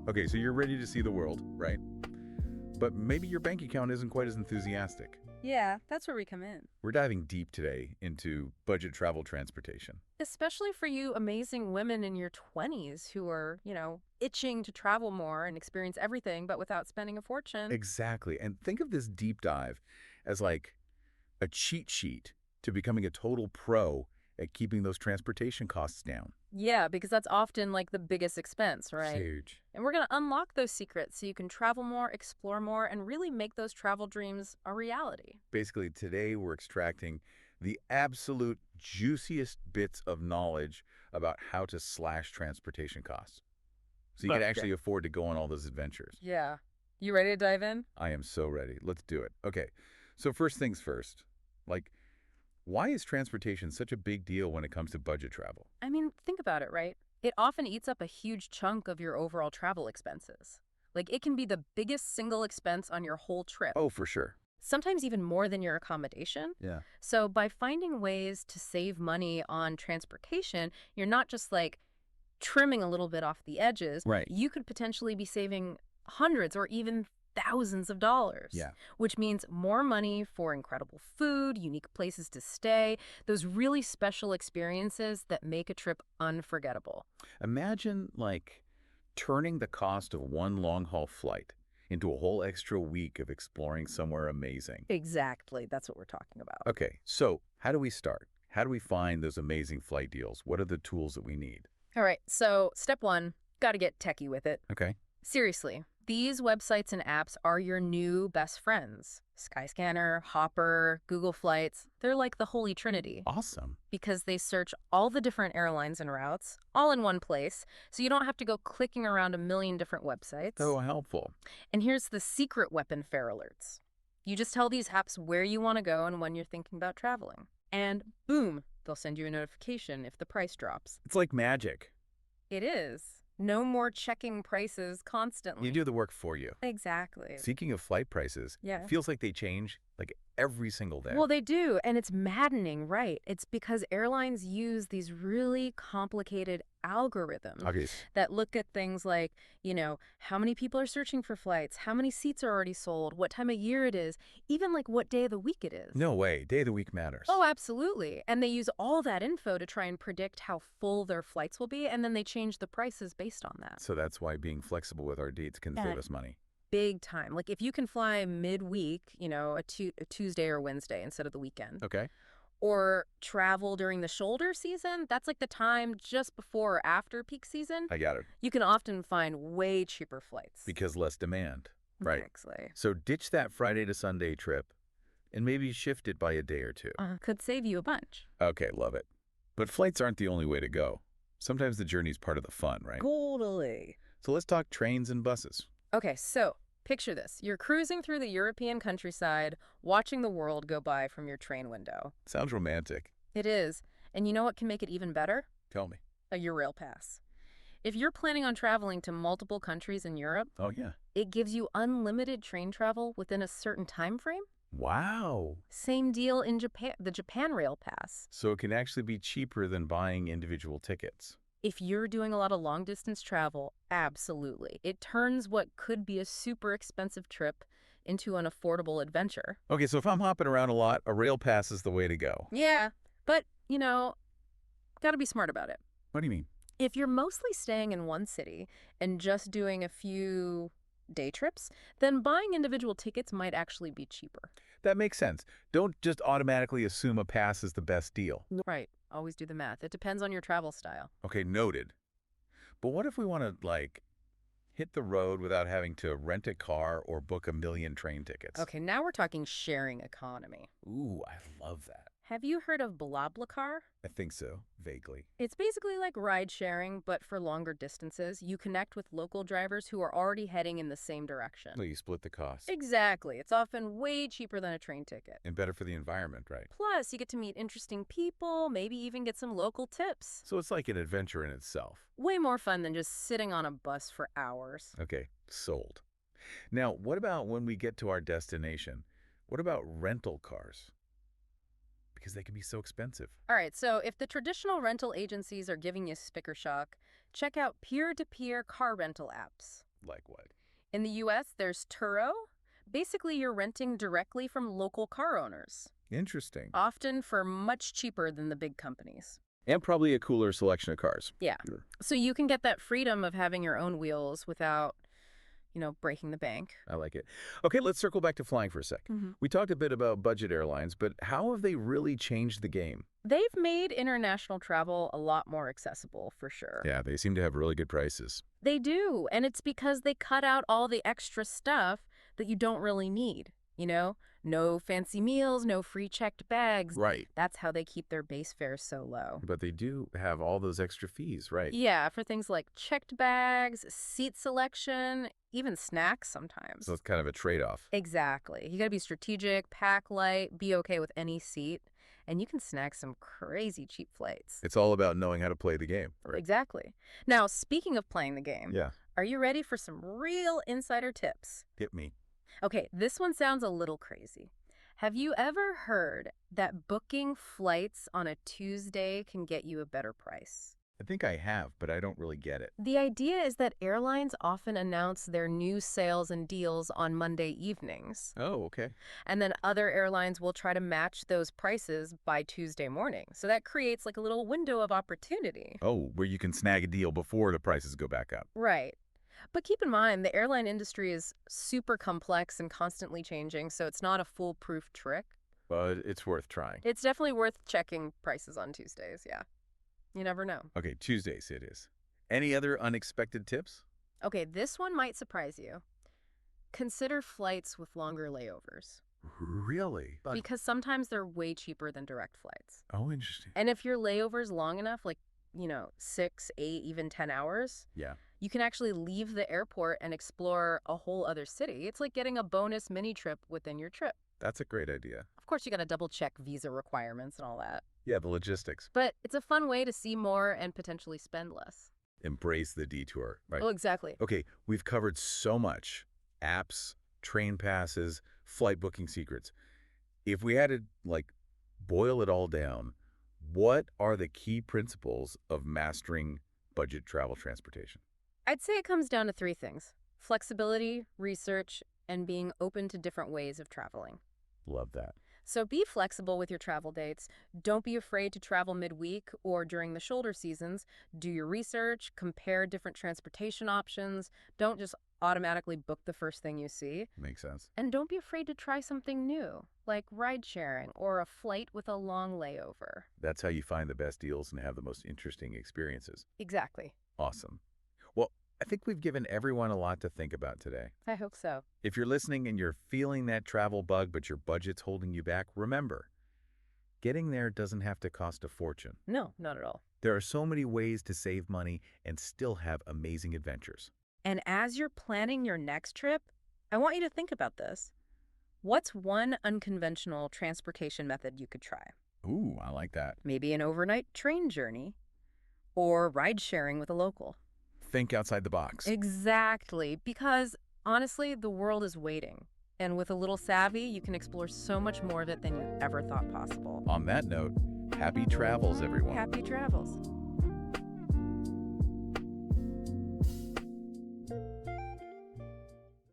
Okay, so you're ready to see the world, right? But maybe your bank account isn't quite as enthusiastic. Yeah, that's where we come in. We're diving deep today into budget travel transportation. Especially for you amazing women in your 20s who are, itching to travel more and experience everything, but without spending a fortune. Exactly. And think of this deep dive as like a cheat sheet to becoming a total pro at keeping those transportation costs down. Yeah, because that's often like the biggest expense, right? Huge. And we're going to unlock those secrets so you can travel more, explore more, and really make those travel dreams a reality. Basically, today we're extracting the absolute juiciest bits of knowledge about how to slash transportation costs. So you can actually afford to go on all those adventures. Yeah. You ready to dive in? I am so ready. Let's do it. Okay. So first things first, like, why is transportation such a big deal when it comes to budget travel? I mean, think about it, right? It often eats up a huge chunk of your overall travel expenses. Like, it can be the biggest single expense on your whole trip. Oh, for sure. Sometimes even more than your accommodation. Yeah. So by finding ways to save money on transportation, you're not just like trimming a little bit off the edges. Right. You could potentially be saving hundreds or even thousands of dollars. Yeah. Which means more money for incredible food, unique places to stay, those really special experiences that make a trip unforgettable. Imagine, like, turning the cost of one long-haul flight into a whole extra week of exploring somewhere amazing. Exactly. That's what we're talking about. Okay, so how do we start? How do we find those amazing flight deals? What are the tools that we need? All right. So step one, got to get techie with it. Okay. Seriously, these websites and apps are your new best friends. Skyscanner, Hopper, Google Flights, they're like the holy trinity Awesome. because they search all the different airlines and routes all in one place, so you don't have to go clicking around a million different websites. So helpful. And here's the secret weapon, fare alerts. You just tell these apps where you want to go and when you're thinking about traveling. And boom, they'll send you a notification if the price drops. It's like magic. It is. No more checking prices constantly. You do the work for you. Exactly. Speaking of flight prices, Yeah. it feels like they change like every single day. Well, they do, and it's maddening, right? It's because airlines use these really complicated algorithms Okay. that look at things like, how many people are searching for flights, how many seats are already sold, what time of year it is, even like what day of the week it is. No way. Day of the week matters. Oh, absolutely. And they use all that info to try and predict how full their flights will be, and then they change the prices based on that. So that's why being flexible with our dates can save us money. Big time. Like if you can fly midweek, a Tuesday or Wednesday instead of the weekend. Okay. Or travel during the shoulder season, that's like the time just before or after peak season. I got it. You can often find way cheaper flights. Because less demand. Right. Exactly. So ditch that Friday to Sunday trip and maybe shift it by a day or two. Could save you a bunch. Okay, love it. But flights aren't the only way to go. Sometimes the journey's part of the fun, right? Totally. So let's talk trains and buses. Okay, so picture this. You're cruising through the European countryside, watching the world go by from your train window. Sounds romantic. It is. And you know what can make it even better? Tell me. A Eurail pass. If you're planning on traveling to multiple countries in Europe, Oh, yeah. it gives you unlimited train travel within a certain time frame. Wow. Same deal in Japan, the Japan Rail Pass. So it can actually be cheaper than buying individual tickets. If you're doing a lot of long-distance travel, absolutely. It turns what could be a super expensive trip into an affordable adventure. Okay, so if I'm hopping around a lot, a rail pass is the way to go. Yeah, but, gotta be smart about it. What do you mean? If you're mostly staying in one city and just doing a few day trips, then buying individual tickets might actually be cheaper. That makes sense. Don't just automatically assume a pass is the best deal. Right. Always do the math. It depends on your travel style. Okay, noted. But what if we want to, hit the road without having to rent a car or book a million train tickets? Okay, now we're talking sharing economy. Ooh, I love that. Have you heard of BlaBlaCar? I think so, vaguely. It's basically like ride sharing, but for longer distances. You connect with local drivers who are already heading in the same direction. Well, you split the cost. Exactly. It's often way cheaper than a train ticket. And better for the environment, right? Plus, you get to meet interesting people, maybe even get some local tips. So it's like an adventure in itself. Way more fun than just sitting on a bus for hours. Okay, sold. Now, what about when we get to our destination? What about rental cars? Because they can be so expensive. All right, so if the traditional rental agencies are giving you sticker shock, check out peer-to-peer car rental apps. Like what? In the US, there's Turo. Basically, you're renting directly from local car owners, Interesting. often for much cheaper than the big companies. And probably a cooler selection of cars. Yeah. Sure. So you can get that freedom of having your own wheels without, breaking the bank. I like it. Okay, let's circle back to flying for a sec. Mhm. We talked a bit about budget airlines, but how have they really changed the game? They've made international travel a lot more accessible, for sure. Yeah, they seem to have really good prices. They do, and it's because they cut out all the extra stuff that you don't really need, No fancy meals, no free checked bags. Right. That's how they keep their base fares so low. But they do have all those extra fees, right? Yeah, for things like checked bags, seat selection, even snacks sometimes. So it's kind of a trade-off. Exactly. You got to be strategic, pack light, be okay with any seat, and you can snag some crazy cheap flights. It's all about knowing how to play the game, right? Exactly. Now, speaking of playing the game, Yeah. are you ready for some real insider tips? Hit me. Okay, this one sounds a little crazy. Have you ever heard that booking flights on a Tuesday can get you a better price? I think I have, but I don't really get it. The idea is that airlines often announce their new sales and deals on Monday evenings, Oh, okay. and then other airlines will try to match those prices by Tuesday morning. So that creates like a little window of opportunity. Oh, where you can snag a deal before the prices go back up. Right. But keep in mind, the airline industry is super complex and constantly changing, so it's not a foolproof trick. But it's worth trying. It's definitely worth checking prices on Tuesdays, yeah. You never know. Okay, Tuesdays it is. Any other unexpected tips? Okay, this one might surprise you. Consider flights with longer layovers, Really? because sometimes they're way cheaper than direct flights. Oh, interesting. And if your layover's long enough, like, 6, 8, even 10 hours, Yeah. you can actually leave the airport and explore a whole other city. It's like getting a bonus mini trip within your trip. That's a great idea. Of course, you got to double check visa requirements and all that. Yeah, the logistics. But it's a fun way to see more and potentially spend less. Embrace the detour, right? Oh, exactly. Okay, we've covered so much. Apps, train passes, flight booking secrets. If we had to, boil it all down, what are the key principles of mastering budget travel transportation? I'd say it comes down to 3 things: flexibility, research, and being open to different ways of traveling. Love that. So be flexible with your travel dates. Don't be afraid to travel midweek or during the shoulder seasons. Do your research, compare different transportation options. Don't just automatically book the first thing you see. Makes sense. And don't be afraid to try something new, like ride sharing or a flight with a long layover. That's how you find the best deals and have the most interesting experiences. Exactly. Awesome. Well, I think we've given everyone a lot to think about today. I hope so. If you're listening and you're feeling that travel bug, but your budget's holding you back, remember, getting there doesn't have to cost a fortune. No, not at all. There are so many ways to save money and still have amazing adventures. And as you're planning your next trip, I want you to think about this. What's one unconventional transportation method you could try? Ooh, I like that. Maybe an overnight train journey or ride sharing with a local. Think outside the box. Exactly, because honestly, the world is waiting. And with a little savvy, you can explore so much more of it than you ever thought possible. On that note, happy travels, everyone. Happy travels.